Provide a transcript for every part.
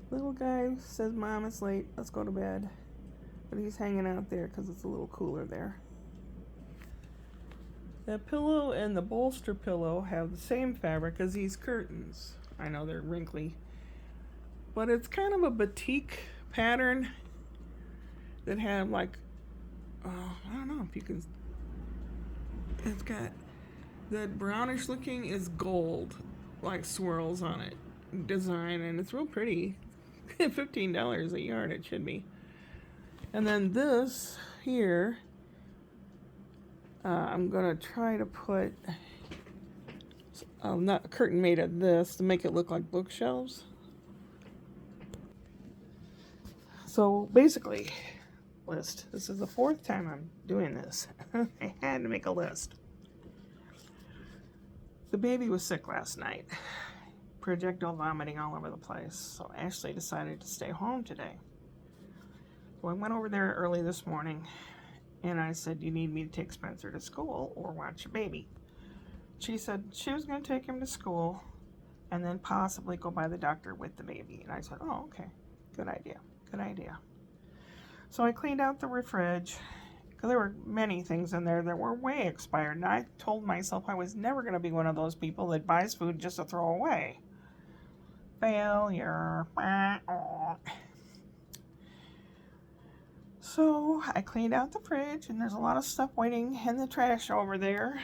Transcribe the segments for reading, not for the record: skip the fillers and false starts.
Little guy says, Mom, it's late. Let's go to bed. But he's hanging out there because it's a little cooler there. The pillow and the bolster pillow have the same fabric as these curtains. I know they're wrinkly, but it's kind of a batik pattern that have like, I don't know if you can. It's got the brownish looking is gold, like swirls on it, design, and it's real pretty. $15 a yard, it should be. And then this here, I'm gonna try to put not a curtain made of this to make it look like bookshelves. So basically, list. This is the fourth time I'm doing this. I had to make a list. The baby was sick last night, projectile vomiting all over the place. So Ashley decided to stay home today. So I went over there early this morning and I said, "You need me to take Spencer to school or watch the baby?" She said she was going to take him to school and then possibly go by the doctor with the baby. And I said, "Oh, okay. Good idea. Good idea." So I cleaned out the fridge because there were many things in there that were way expired. And I told myself I was never going to be one of those people that buys food just to throw away. Failure. So I cleaned out the fridge, and there's a lot of stuff waiting in the trash over there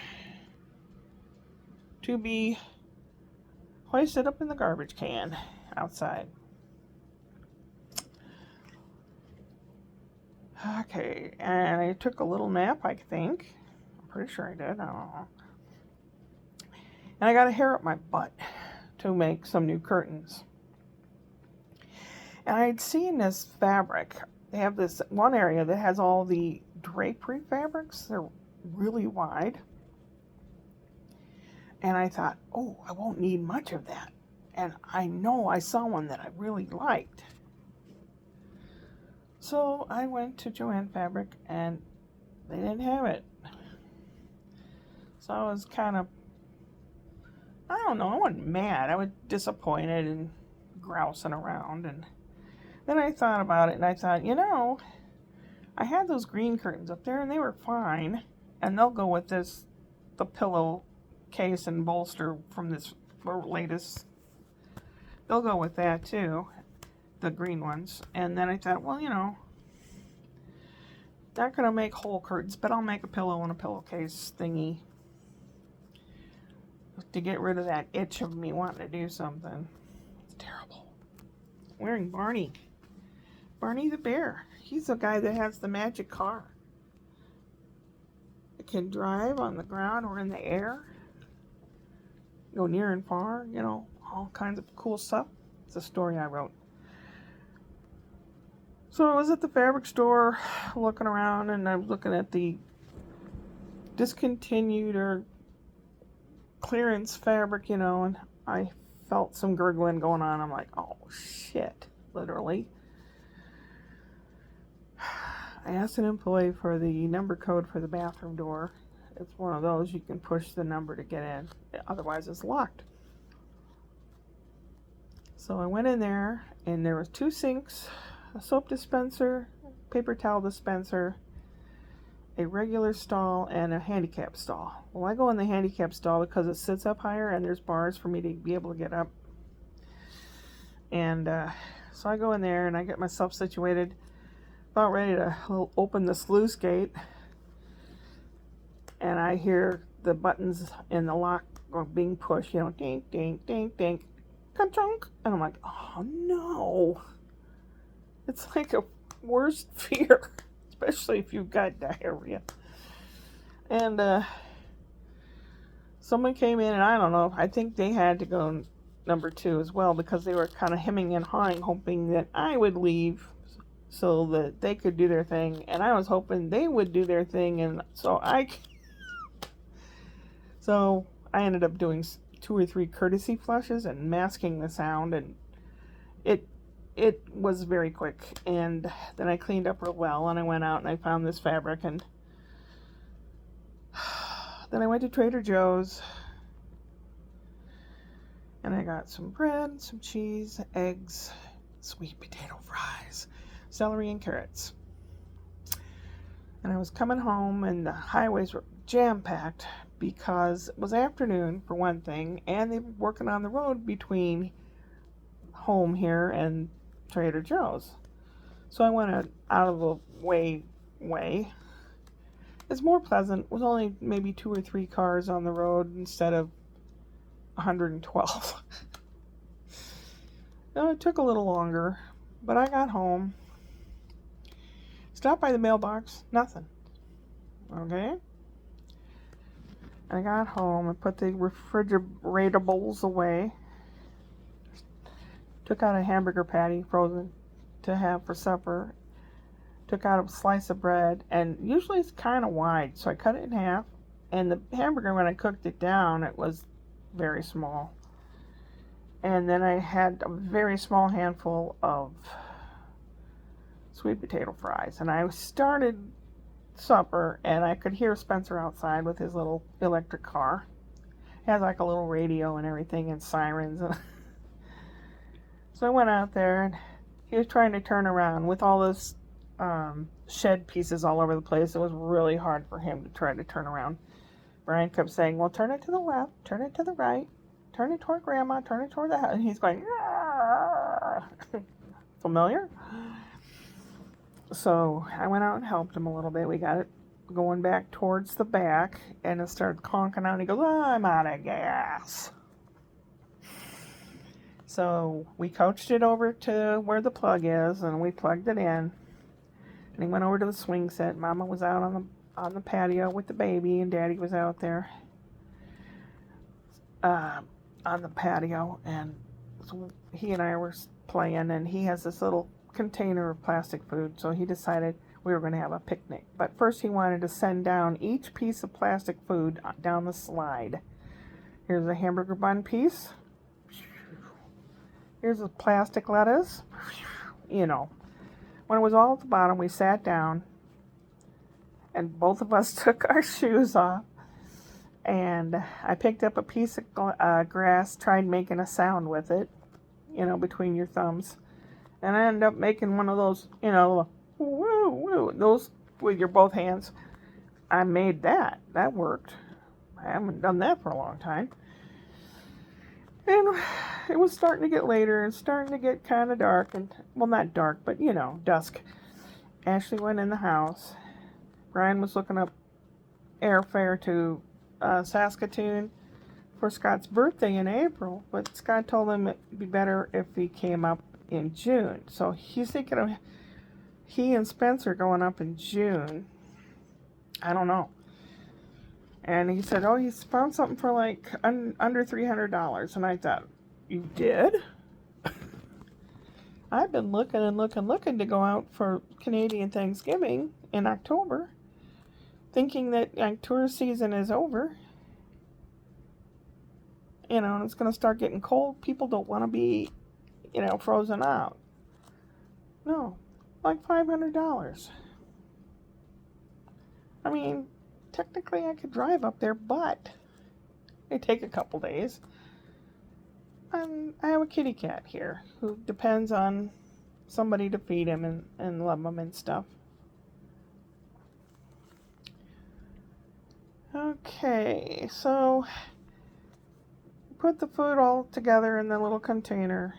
to be hoisted up in the garbage can outside. Okay, and I took a little nap, I think. I'm pretty sure I did. I don't know. And I got a hair up my butt to make some new curtains. And I'd seen this fabric. They have this one area that has all the drapery fabrics. They're really wide. And I thought, oh, I won't need much of that. And I know I saw one that I really liked. So I went to Joann Fabric and they didn't have it. So I was kind of, I don't know, I wasn't mad. I was disappointed and grousing around. And then I thought about it and I thought, I had those green curtains up there and they were fine. And they'll go with the pillow case and bolster from this latest. They'll go with that too, the green ones. And then I thought, well, not gonna make whole curtains, but I'll make a pillow and a pillowcase thingy to get rid of that itch of me wanting to do something. It's terrible. Wearing Barney the bear. He's the guy that has the magic car. It can drive on the ground or in the air. Go near and far, all kinds of cool stuff. It's a story I wrote. So I was at the fabric store looking around and I was looking at the discontinued or clearance fabric, and I felt some gurgling going on. I'm like, oh shit, literally. I asked an employee for the number code for the bathroom door. It's one of those you can push the number to get in. Otherwise, it's locked. So I went in there, and there was 2 sinks, a soap dispenser, paper towel dispenser, a regular stall, and a handicap stall. Well, I go in the handicap stall because it sits up higher, and there's bars for me to be able to get up. And so I go in there, and I get myself situated, about ready to open the sluice gate, and I hear the buttons in the lock being pushed, ding, ding, ding, ding, ka-chunk, and I'm like, oh no. It's like a worst fear, especially if you've got diarrhea. And someone came in, and I don't know, I think they had to go number 2 as well because they were kind of hemming and hawing, hoping that I would leave so that they could do their thing, and I was hoping they would do their thing, and so I ended up doing 2 or 3 courtesy flushes and masking the sound, and it was very quick. And then I cleaned up real well, and I went out and I found this fabric, and then I went to Trader Joe's and I got some bread, some cheese, eggs, sweet potato fries, celery and carrots. And I was coming home, and the highways were jam-packed because it was afternoon, for one thing, and they were working on the road between home here and Trader Joe's. So I went out of the way. It's more pleasant with only maybe 2 or 3 cars on the road instead of 112. It took a little longer, but I got home. Stopped by the mailbox, nothing. Okay? I got home and put the refrigeratables away. Took out a hamburger patty, frozen, to have for supper. Took out a slice of bread, and usually it's kind of wide, so I cut it in half. And the hamburger, when I cooked it down, it was very small. And then I had a very small handful of sweet potato fries. And I started supper, and I could hear Spencer outside with his little electric car. He has like a little radio and everything and sirens. So I went out there, and he was trying to turn around with all those shed pieces all over the place. It was really hard for him to try to turn around. Brian kept saying, well, turn it to the left, turn it to the right, turn it toward Grandma, turn it toward the house. And he's going, familiar? So I went out and helped him a little bit. We got it going back towards the back, and it started conking out. He goes, oh, I'm out of gas. So we coached it over to where the plug is, and we plugged it in. And he went over to the swing set. Mama was out on the patio with the baby, and Daddy was out there on the patio. And so he and I were playing, and he has this little container of plastic food, so he decided we were going to have a picnic. But first he wanted to send down each piece of plastic food down the slide. Here's a hamburger bun piece. Here's a plastic lettuce. You know. When it was all at the bottom, we sat down, and both of us took our shoes off, and I picked up a piece of grass, tried making a sound with it, between your thumbs, and I ended up making one of those, woo, woo, those with your both hands. I made that. That worked. I haven't done that for a long time. And it was starting to get later and starting to get kind of dark. And, well, not dark, but, dusk. Ashley went in the house. Brian was looking up airfare to Saskatoon for Scott's birthday in April. But Scott told him it'd be better if he came up in June. So he's thinking of he and Spencer going up in June. I don't know. And he said, oh, he's found something for like under $300. And I thought, you did? I've been looking to go out for Canadian Thanksgiving in October, thinking that tourist season is over. And it's going to start getting cold. People don't want to be, frozen out. No, like $500. I mean, technically I could drive up there, but it'd take a couple days. I have a kitty cat here who depends on somebody to feed him and love him and stuff. Okay, so put the food all together in the little container,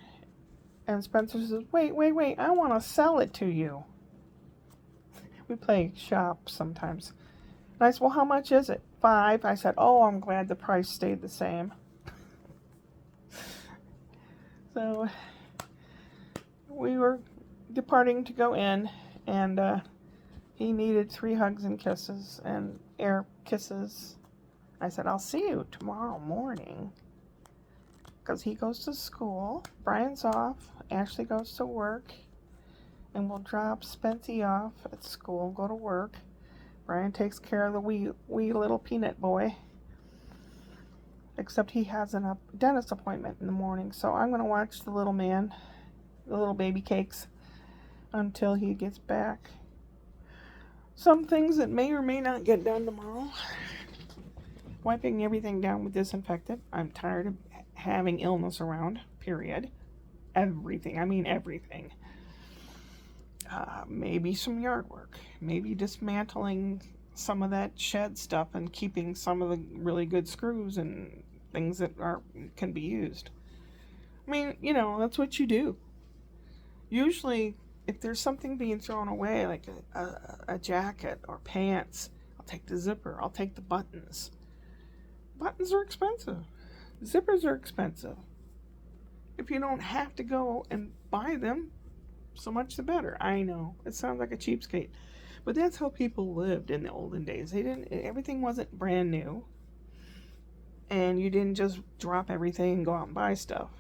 and Spencer says, wait, I want to sell it to you. We play shop sometimes. And I said, well, how much is it? $5. I said, oh, I'm glad the price stayed the same. So we were departing to go in, and he needed 3 hugs and kisses and air kisses. I said, I'll see you tomorrow morning, because he goes to school. Brian's off. Ashley goes to work, and we'll drop Spency off at school and go to work. Brian takes care of the wee little peanut boy. Except he has a dentist appointment in the morning, so I'm going to watch the little man, the little baby cakes, until he gets back. Some things that may or may not get done tomorrow. Wiping everything down with disinfectant. I'm tired of having illness around, period. everything. I mean everything. Maybe some yard work. Maybe dismantling some of that shed stuff and keeping some of the really good screws and things that can be used. I mean, that's what you do. Usually, if there's something being thrown away, like a jacket or pants, I'll take the zipper, I'll take the buttons. Buttons are expensive. Zippers are expensive. If you don't have to go and buy them, so much the better. I know, it sounds like a cheapskate, but that's how people lived in the olden days. Everything wasn't brand new, and you didn't just drop everything and go out and buy stuff.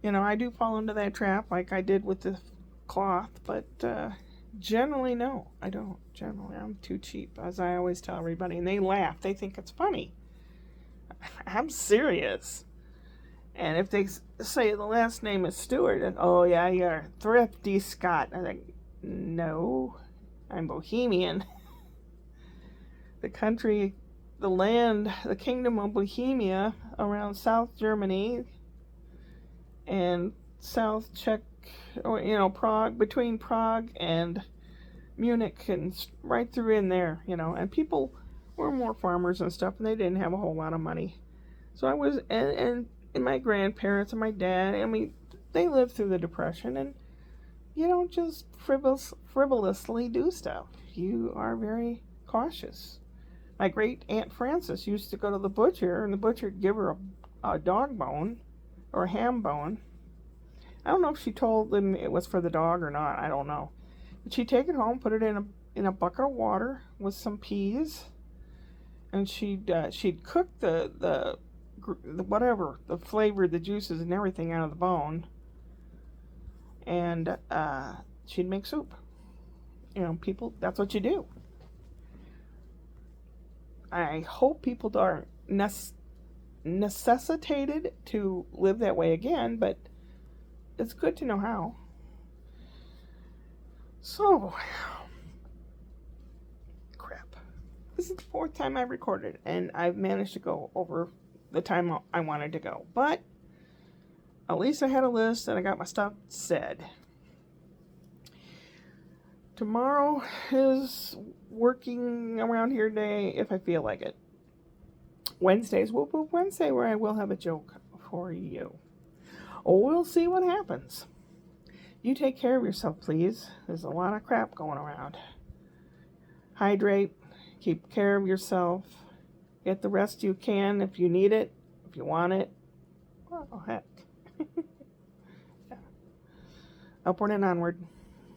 I do fall into that trap like I did with the cloth, but generally, no, I don't. Generally, I'm too cheap, as I always tell everybody, and they laugh. They think it's funny. I'm serious. And if they say the last name is Stewart, and oh yeah, you're thrifty Scott, I think, no, I'm Bohemian. The country, the land, the kingdom of Bohemia around South Germany and South Czech, or Prague, between Prague and Munich, and right through in there, and people were more farmers and stuff, and they didn't have a whole lot of money. So I was, and my grandparents and my dad, I mean, they lived through the Depression, and you don't just frivolously do stuff. You are very cautious. My great Aunt Frances used to go to the butcher, and the butcher would give her a dog bone or a ham bone. I don't know if she told them it was for the dog or not. I don't know. But she'd take it home, put it in a bucket of water with some peas, and she'd cook the whatever, the flavor, the juices and everything out of the bone, and she'd make soup. People, that's what you do. I hope people aren't necessitated to live that way again, but it's good to know how. So, crap. This is the 4th time I've recorded, and I've managed to go over the time I wanted to go. But at least I had a list and I got my stuff said. Tomorrow is working around here day if I feel like it. Wednesday's Whoop Whoop Wednesday, where I will have a joke for you. We'll see what happens. You take care of yourself, please. There's a lot of crap going around. Hydrate. Keep care of yourself. Get the rest you can if you need it, if you want it. Oh, heck. Yeah. Upward and onward.